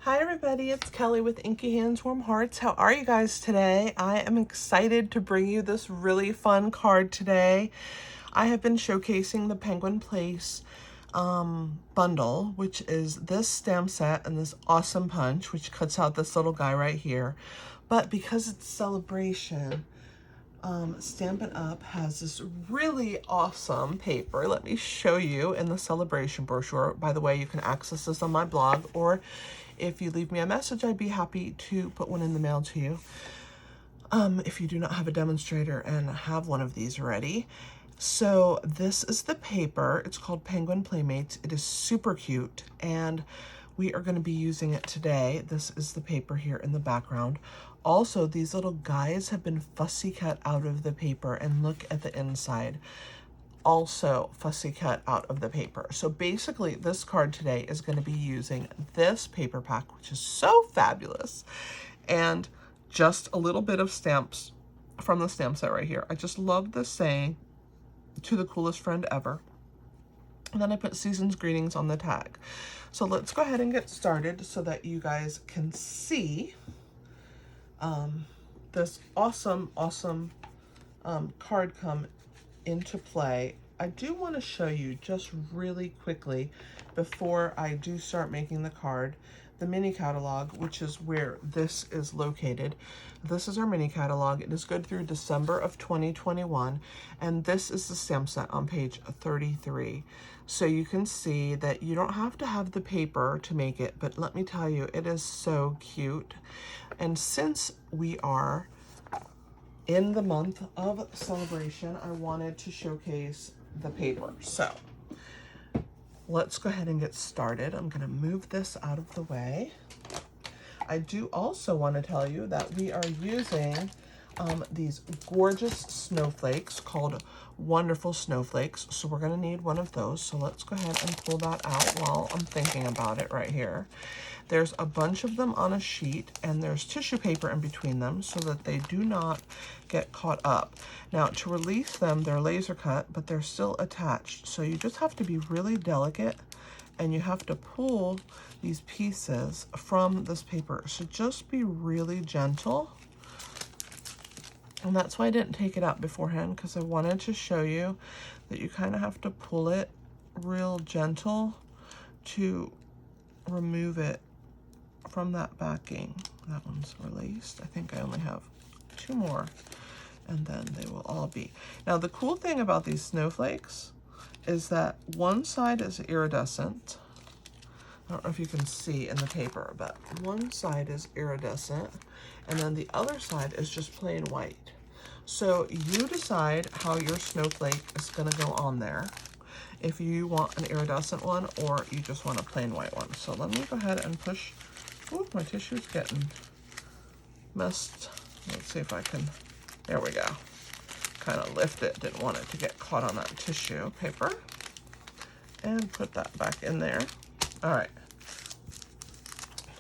Hi everybody, it's Kelly with Inky Hands Warm Hearts. How are you guys today? I am excited to bring you this really fun card today. I have been showcasing the Penguin Place bundle, which is this stamp set and this awesome punch, which cuts out this little guy right here. But because it's celebration, Stampin' Up has this really awesome paper. Let me show you in the celebration brochure. By the way, you can access this on my blog, or if you leave me a message, I'd be happy to put one in the mail to you. If you do not have a demonstrator and have one of these ready. So this is the paper. It's called Penguin Playmates. It is super cute, and we are going to be using it today. This is the paper here in the background. Also, these little guys have been fussy cut out of the paper, and look at the inside. Also fussy cut out of the paper. So basically this card today is going to be using this paper pack, which is so fabulous, and just a little bit of stamps from the stamp set right here. I just love this saying, "To the coolest friend ever." And then I put season's greetings on the tag. So let's go ahead and get started so that you guys can see this awesome card come into play. I do want to show you just really quickly before I do start making the card, the mini catalog, which is where this is located. This is our mini catalog. It is good through December of 2021, and this is the stamp set on page 33. So you can see that you don't have to have the paper to make it, but let me tell you, it is so cute. And since we are in the month of celebration, I wanted to showcase the paper. So let's go ahead and get started. I'm going to move this out of the way. I do also want to tell you that we are using these gorgeous snowflakes called Wonderful Snowflakes. So we're going to need one of those. So let's go ahead and pull that out while I'm thinking about it right here. There's a bunch of them on a sheet, and there's tissue paper in between them so that they do not get caught up. Now, to release them, they're laser cut, but they're still attached. So you just have to be really delicate, and you have to pull these pieces from this paper. So just be really gentle. And that's why I didn't take it out beforehand, because I wanted to show you that you kind of have to pull it real gentle to remove it from that backing. That one's released. I think I only have 2 more, and then they will all be. Now, the cool thing about these snowflakes is that one side is iridescent. I don't know if you can see in the paper, but one side is iridescent, and then the other side is just plain white. So you decide how your snowflake is going to go on there, if you want an iridescent one or you just want a plain white one. So let me go ahead and push. Ooh, my tissue's getting messed. Let's see if I can, there we go. Kind of lift it, didn't want it to get caught on that tissue paper. And put that back in there. All right.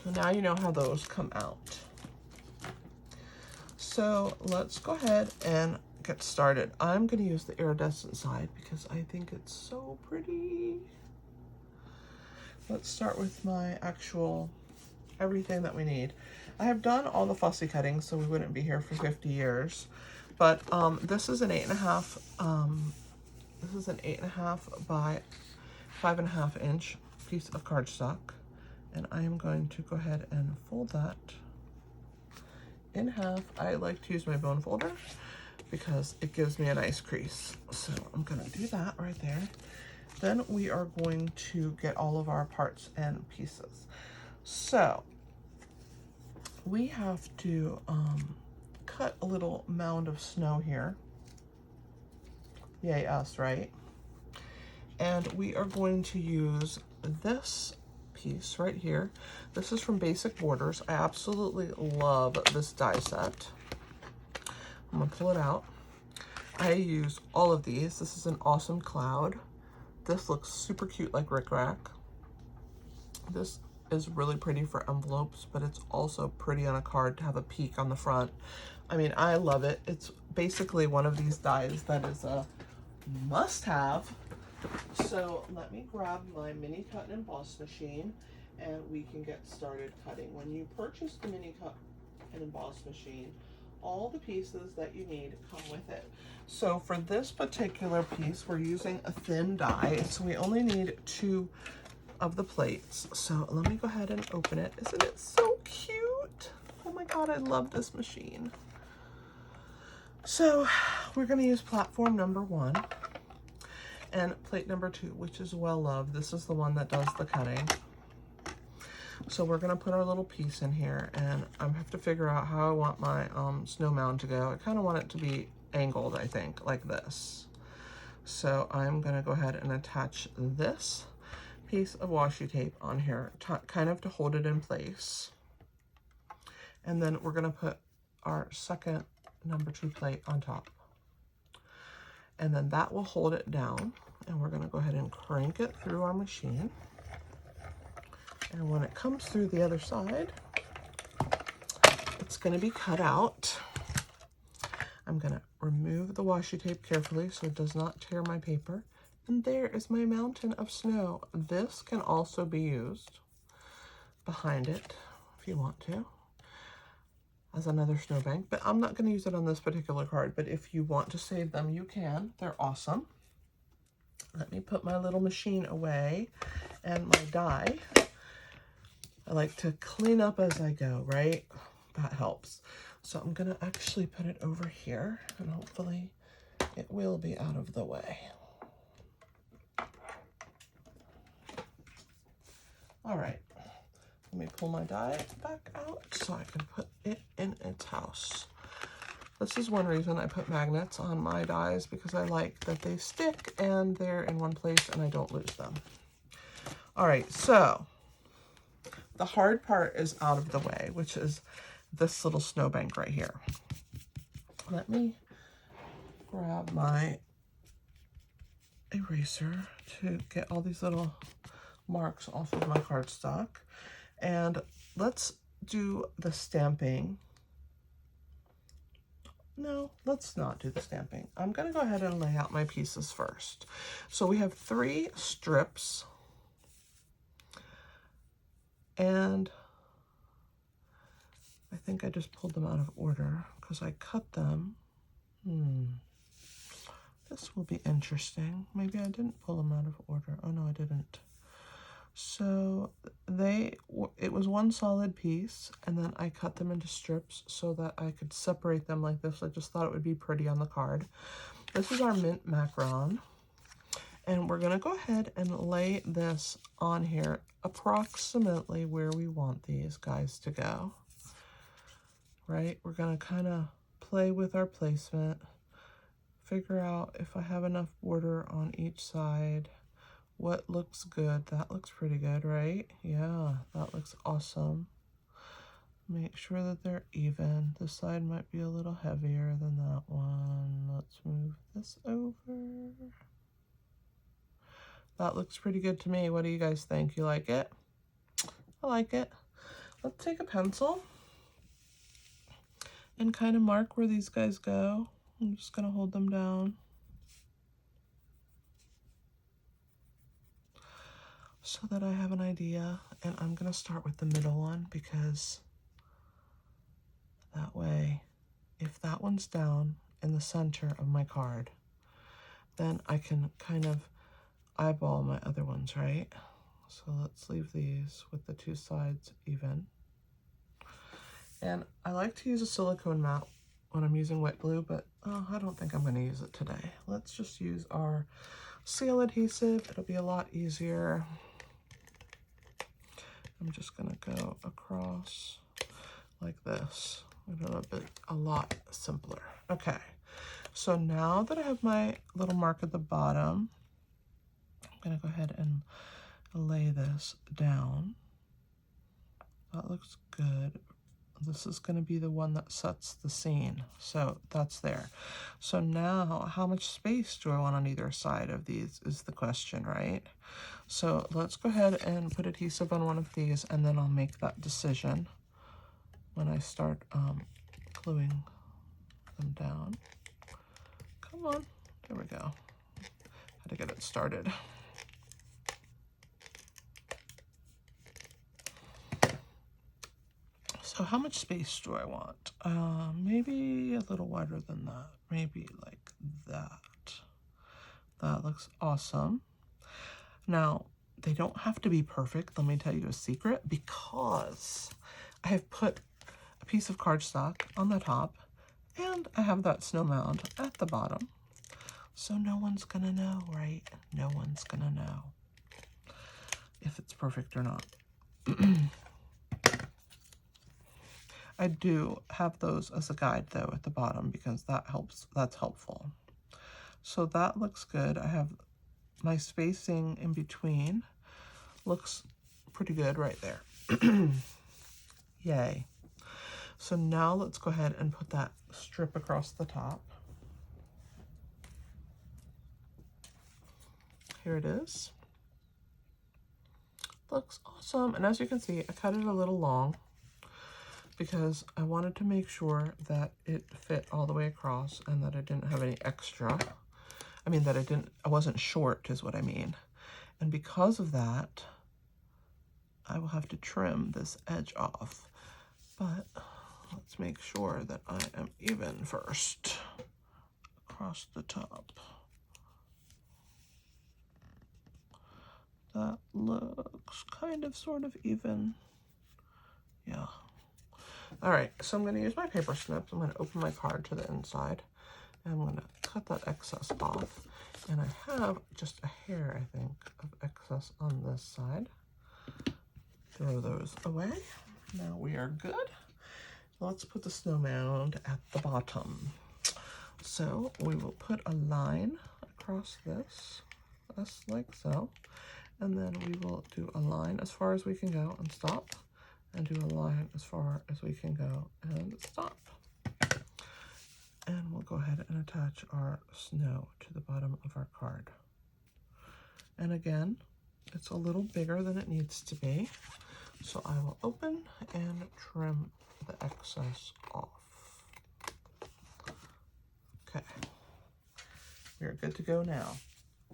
So now you know how those come out. So let's go ahead and get started. I'm going to use the iridescent side because I think it's so pretty. Let's start with my actual everything that we need. I have done all the fussy cutting, so we wouldn't be here for 50 years. But this is an 8.5. This is an 8.5 by 5.5 inch piece of cardstock, and I am going to go ahead and fold that in half. I like to use my bone folder because it gives me a nice crease. So I'm going to do that right there. Then we are going to get all of our parts and pieces. So we have to cut a little mound of snow here. Yay us, right? And we are going to use this piece right here. This is from Basic Borders. I absolutely love this die set. I'm gonna pull it out. I use all of these. This is an awesome cloud. This looks super cute like rickrack. This is really pretty for envelopes, but it's also pretty on a card to have a peak on the front. I mean, I love it. It's basically one of these dies that is a must-have. So let me grab my mini cut and emboss machine, and we can get started cutting. When you purchase the mini cut and emboss machine, all the pieces that you need come with it. So for this particular piece, we're using a thin die, so we only need 2 of the plates. So let me go ahead and open it. Isn't it so cute? Oh my God, I love this machine. So we're gonna use platform number 1 and plate number 2, which is well loved. This is the one that does the cutting. So we're gonna put our little piece in here, and I have to figure out how I want my snow mound to go. I kind of want it to be angled, I think, like this. So I'm gonna go ahead and attach this piece of washi tape on here, kind of to hold it in place. And then we're gonna put our second number 2 plate on top. And then that will hold it down. And we're gonna go ahead and crank it through our machine. And when it comes through the other side, it's gonna be cut out. I'm gonna remove the washi tape carefully so it does not tear my paper. And there is my mountain of snow. This can also be used behind it if you want to, as another snowbank, but I'm not gonna use it on this particular card, but if you want to save them, you can. They're awesome. Let me put my little machine away and my die. I like to clean up as I go, right? That helps. So I'm gonna actually put it over here, and hopefully it will be out of the way. All right, let me pull my die back out so I can put it in its house. This is one reason I put magnets on my dies, because I like that they stick and they're in one place and I don't lose them. All right, so the hard part is out of the way, which is this little snowbank right here. Let me grab my eraser to get all these little marks off of my cardstock. And let's do the stamping. No, let's not do the stamping. I'm gonna go ahead and lay out my pieces first. So we have 3 strips, and I think I just pulled them out of order because I cut them. This will be interesting. Maybe I didn't pull them out of order. Oh no, I didn't. So it was one solid piece, and then I cut them into strips so that I could separate them like this. I just thought it would be pretty on the card. This is our mint macaron, and we're gonna go ahead and lay this on here approximately where we want these guys to go. Right? We're gonna kind of play with our placement, figure out if I have enough border on each side. What looks good? That looks pretty good, right? Yeah, that looks awesome. Make sure that they're even. This side might be a little heavier than that one. Let's move this over. That looks pretty good to me. What do you guys think? You like it? I like it. Let's take a pencil and kind of mark where these guys go. I'm just gonna hold them down so that I have an idea. And I'm gonna start with the middle one, because that way, if that one's down in the center of my card, then I can kind of eyeball my other ones, right? So let's leave these with the 2 sides even. And I like to use a silicone mat when I'm using wet glue, but I don't think I'm going to use it today. Let's just use our seal adhesive. It'll be a lot easier. I'm just going to go across like this. It'll be a lot simpler. Okay, so now that I have my little mark at the bottom, I'm going to go ahead and lay this down. That looks good. This is going to be the one that sets the scene. So that's there. So now, how much space do I want on either side of these is the question, right? So let's go ahead and put adhesive on one of these, and then I'll make that decision when I start gluing them down. Come on. There we go. Had to get it started. So how much space do I want? Maybe a little wider than that. Maybe like that. That looks awesome. Now, they don't have to be perfect. Let me tell you a secret, because I have put a piece of cardstock on the top and I have that snow mound at the bottom. So no one's gonna know, right? No one's gonna know if it's perfect or not. I do have those as a guide though at the bottom because that's helpful. So that looks good. I have my spacing in between. Looks pretty good right there. Yay. So now let's go ahead and put that strip across the top. Here it is. Looks awesome. And as you can see, I cut it a little long because I wanted to make sure that it fit all the way across and that I didn't have any extra. I mean, that I wasn't short is what I mean. And because of that, I will have to trim this edge off. But let's make sure that I am even first across the top. That looks kind of sort of even. Yeah. All right, so I'm going to use my paper snips. I'm going to open my card to the inside. And I'm going to cut that excess off. And I have just a hair, I think, of excess on this side. Throw those away. Now we are good. Let's put the snow mound at the bottom. So we will put a line across this, just like so. And then we will do a line as far as we can go and stop. And do a line as far as we can go and stop. And we'll go ahead and attach our snow to the bottom of our card. And again, it's a little bigger than it needs to be. So I will open and trim the excess off. Okay, we're good to go now.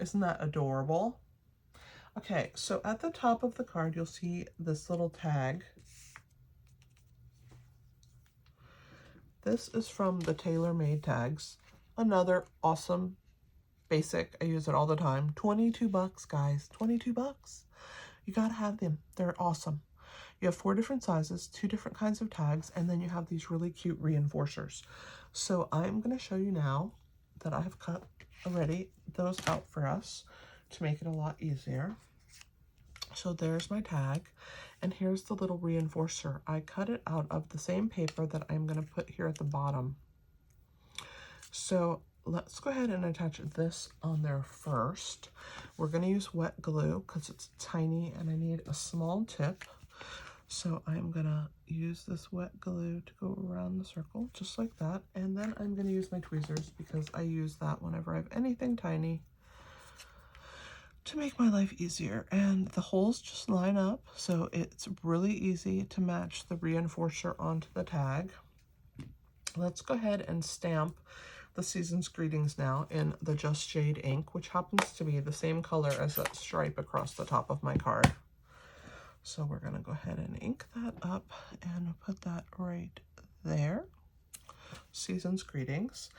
Isn't that adorable? Okay, so at the top of the card, you'll see this little tag. This is from the Tailor Made tags. Another awesome basic. I use it all the time. 22 bucks, guys. 22 bucks. You gotta have them. They're awesome. You have 4 different sizes, 2 different kinds of tags, and then you have these really cute reinforcers. So I'm gonna show you now that I have cut already those out for us to make it a lot easier. So there's my tag, and here's the little reinforcer. I cut it out of the same paper that I'm going to put here at the bottom. So let's go ahead and attach this on there first. We're going to use wet glue because it's tiny and I need a small tip. So I'm going to use this wet glue to go around the circle just like that. And then I'm going to use my tweezers because I use that whenever I have anything tiny to make my life easier. And the holes just line up, so it's really easy to match the reinforcer onto the tag. Let's go ahead and stamp the Season's Greetings now in the Just Jade ink, which happens to be the same color as that stripe across the top of my card. So we're going to go ahead and ink that up and put that right there. Season's Greetings.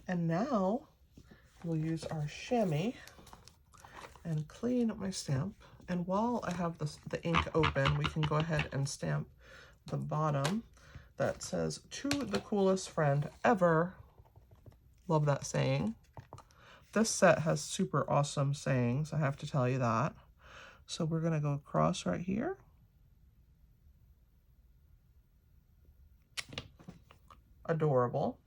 And now we'll use our chamois and clean up my stamp. And while I have the ink open, we can go ahead and stamp the bottom that says, "To the coolest friend ever." Love that saying. This set has super awesome sayings, I have to tell you that. So we're gonna go across right here. Adorable.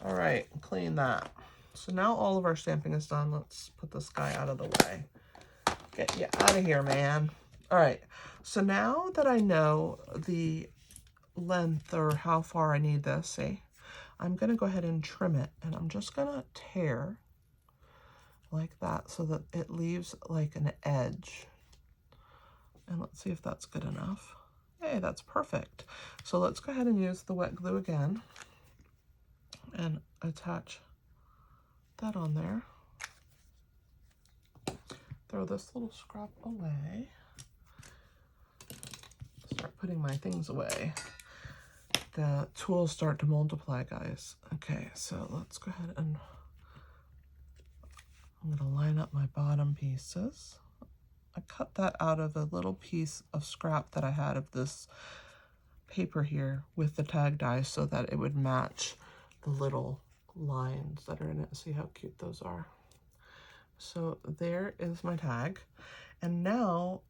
All right, clean that. So now all of our stamping is done. Let's put this guy out of the way. Get you out of here, man. All right, so now that I know the length or how far I need this, see, I'm gonna go ahead and trim it, and I'm just gonna tear like that so that it leaves like an edge. And let's see if that's good enough. Hey, that's perfect. So let's go ahead and use the wet glue again and attach that on there. throw this little scrap away. Start putting my things away. The tools start to multiply, guys. Okay, so let's go ahead and I'm going to line up my bottom pieces. I cut that out of a little piece of scrap that I had of this paper here with the tag die so that it would match the little lines that are in it. See how cute those are. So there is my tag. And now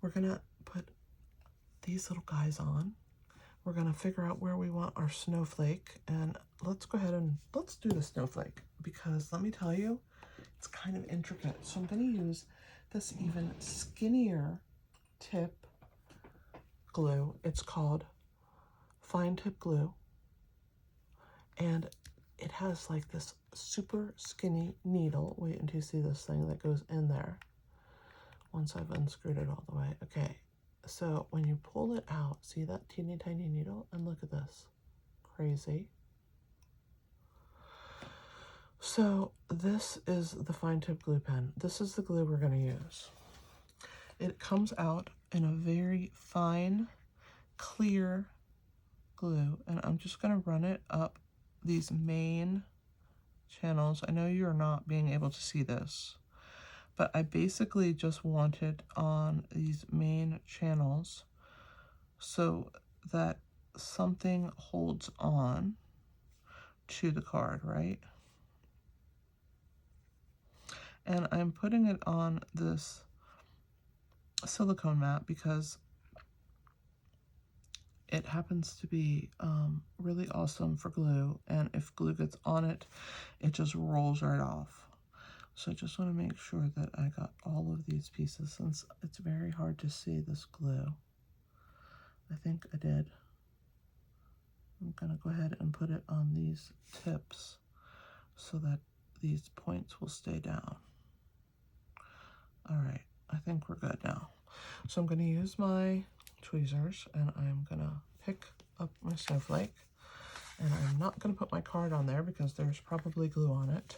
we're going to put these little guys on. We're going to figure out where we want our snowflake, and let's go ahead and let's do the snowflake, because let me tell you, it's kind of intricate. So I'm going to use this even skinnier tip glue. It's called fine tip glue, and it has like this super skinny needle. Wait until you see this thing that goes in there once I've unscrewed it all the way. Okay. So when you pull it out, see that teeny tiny needle? And look at this. Crazy. So this is the fine tip glue pen. This is the glue we're going to use. It comes out in a very fine, clear glue. And I'm just going to run it up these main channels. I know you're not being able to see this, but I basically just want it on these main channels so that something holds on to the card, right? And I'm putting it on this silicone mat because it happens to be really awesome for glue, and if glue gets on it, it just rolls right off. So I just want to make sure that I got all of these pieces, since it's very hard to see this glue. I think I did. I'm going to go ahead and put it on these tips so that these points will stay down. All right, I think we're good now. So I'm going to use my tweezers, and I'm going to pick up my snowflake, and I'm not going to put my card on there because there's probably glue on it.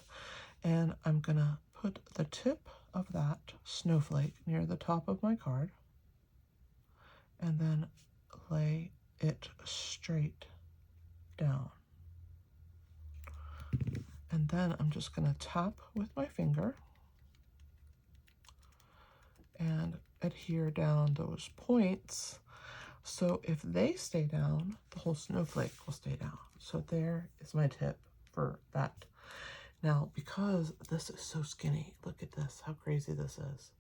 And I'm going to put the tip of that snowflake near the top of my card and then lay it straight down. And then I'm just going to tap with my finger and adhere down those points. So if they stay down, the whole snowflake will stay down. So there is my tip for that. Now, because this is so skinny, look at this, how crazy this is.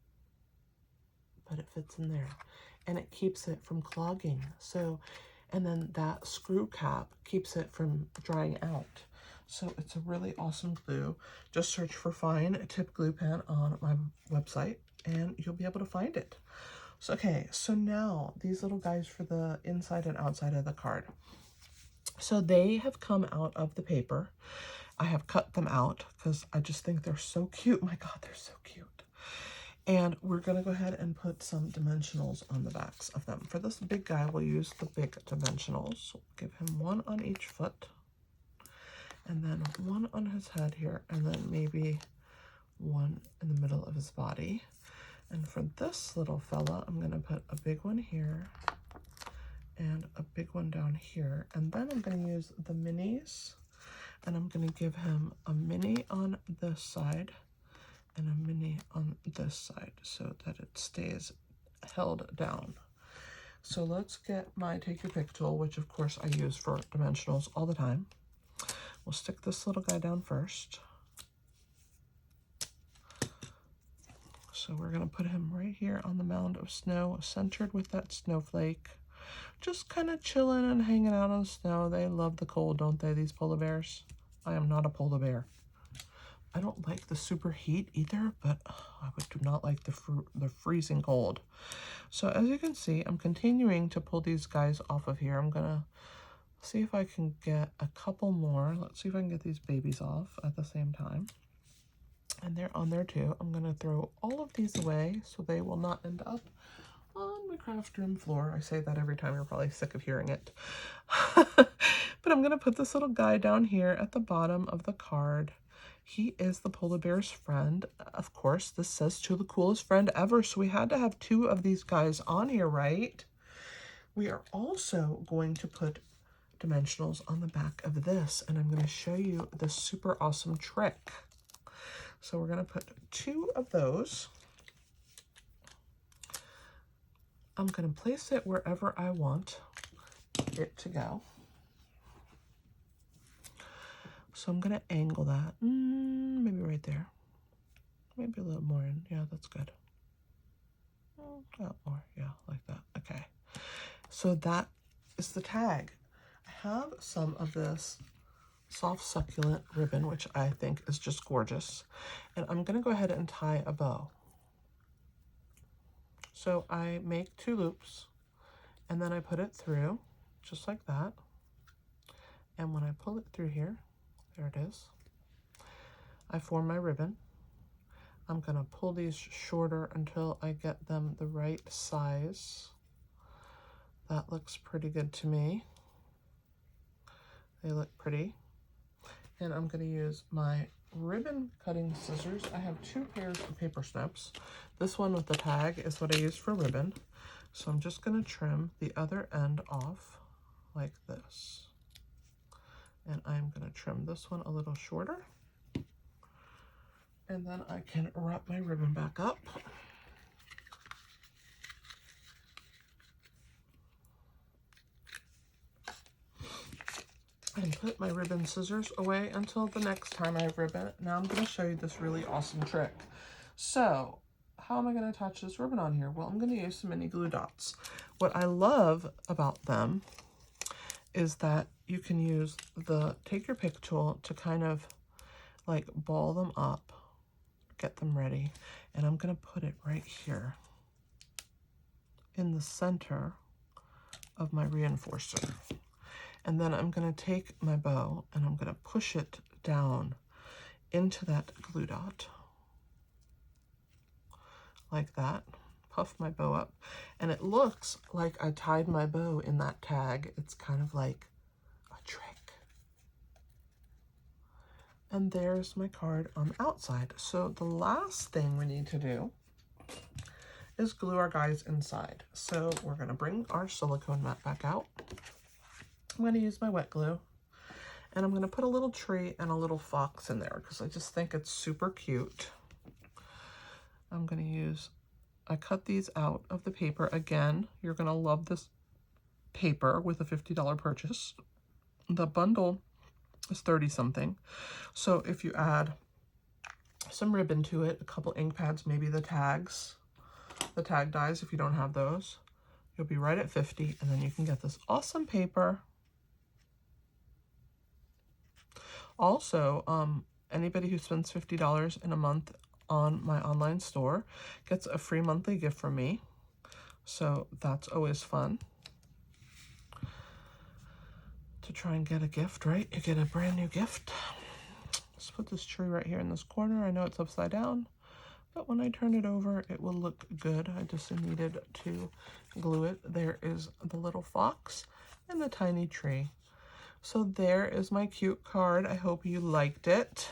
But it fits in there, and it keeps it from clogging. So, and then that screw cap keeps it from drying out. So it's a really awesome glue. Just search for fine tip glue pen on my website, and you'll be able to find it. So, okay, so now these little guys for the inside and outside of the card. So they have come out of the paper. I have cut them out because I just think they're so cute. My God, they're so cute. And we're going to go ahead and put some dimensionals on the backs of them. For this big guy, we'll use the big dimensionals. Give him one on each foot, and then one on his head here, and then maybe one in the middle of his body. And for this little fella, I'm going to put a big one here and a big one down here. And then I'm going to use the minis, and I'm going to give him a mini on this side and a mini on this side so that it stays held down. So let's get my take your pick tool, which of course I use for dimensionals all the time. We'll stick this little guy down first. So we're going to put him right here on the mound of snow, centered with that snowflake. Just kind of chilling and hanging out on the snow. They love the cold, don't they, these polar bears? I am not a polar bear. I don't like the super heat either, but I do not like the freezing cold. So as you can see, I'm continuing to pull these guys off of here. I'm going to see if I can get a couple more. Let's see if I can get these babies off at the same time. And they're on there too. I'm going to throw all of these away so they will not end up on my craft room floor. I say that every time. You're probably sick of hearing it. But I'm going to put this little guy down here at the bottom of the card. He is the polar bear's friend. Of course, this says to the coolest friend ever, so we had to have 2 of these guys on here, right? We are also going to put dimensionals on the back of this, and I'm going to show you this super awesome trick. So we're going to put 2 of those. I'm going to place it wherever I want it to go. So I'm going to angle that, maybe right there. Maybe a little more in. Yeah, that's good. More, yeah, like that. Okay. So that is the tag. I have some of this soft succulent ribbon, which I think is just gorgeous. And I'm going to go ahead and tie a bow. So I make 2 loops and then I put it through just like that. And when I pull it through here, there it is, I form my ribbon. I'm going to pull these shorter until I get them the right size. That looks pretty good to me. They look pretty. And I'm going to use my ribbon cutting scissors. I have 2 pairs of paper snips. This one with the tag is what I use for ribbon. So I'm just going to trim the other end off like this. And I'm going to trim this one a little shorter. And then I can wrap my ribbon back up. And put my ribbon scissors away until the next time I have ribbon. Now I'm going to show you this really awesome trick. So how am I going to attach this ribbon on here? Well, I'm going to use some mini glue dots. What I love about them is that you can use the take your pick tool to kind of like ball them up, get them ready. And I'm going to put it right here in the center of my reinforcer. And then I'm going to take my bow and I'm going to push it down into that glue dot like that. Puff my bow up, and it looks like I tied my bow in that tag. It's kind of like a trick. And there's my card on the outside. So the last thing we need to do is glue our guys inside. So we're going to bring our silicone mat back out. I'm going to use my wet glue, and I'm going to put a little tree and a little fox in there because I just think it's super cute. I'm going to use, I cut these out of the paper. Again, you're going to love this paper with a $50 purchase. The bundle is 30 something. So if you add some ribbon to it, a couple ink pads, maybe the tags, the tag dies, if you don't have those, you'll be right at 50, and then you can get this awesome paper. Also, anybody who spends $50 in a month on my online store gets a free monthly gift from me. So that's always fun to try and get a gift, right? You get a brand new gift. Let's put this tree right here in this corner. I know it's upside down, but when I turn it over, it will look good. I just needed to glue it. There is the little fox and the tiny tree. So there is my cute card. I hope you liked it.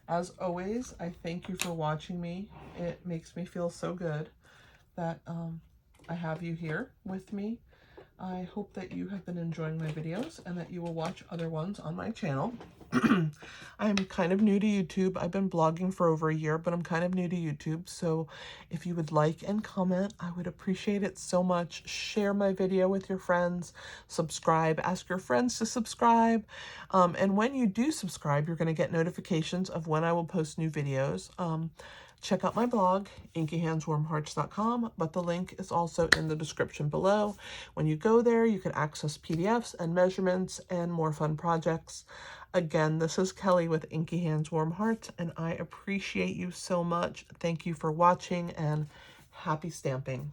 As always, I thank you for watching me. It makes me feel so good that I have you here with me. I hope that you have been enjoying my videos and that you will watch other ones on my channel. I'm kind of new to YouTube. I've been blogging for over a year, but I'm kind of new to YouTube. So if you would like and comment, I would appreciate it so much. Share my video with your friends, subscribe, ask your friends to subscribe. And when you do subscribe, you're going to get notifications of when I will post new videos. Check out my blog, inkyhandswarmhearts.com, but the link is also in the description below. When you go there, you can access PDFs and measurements and more fun projects. Again, this is Kelly with Inky Hands Warm Hearts, and I appreciate you so much. Thank you for watching, and happy stamping.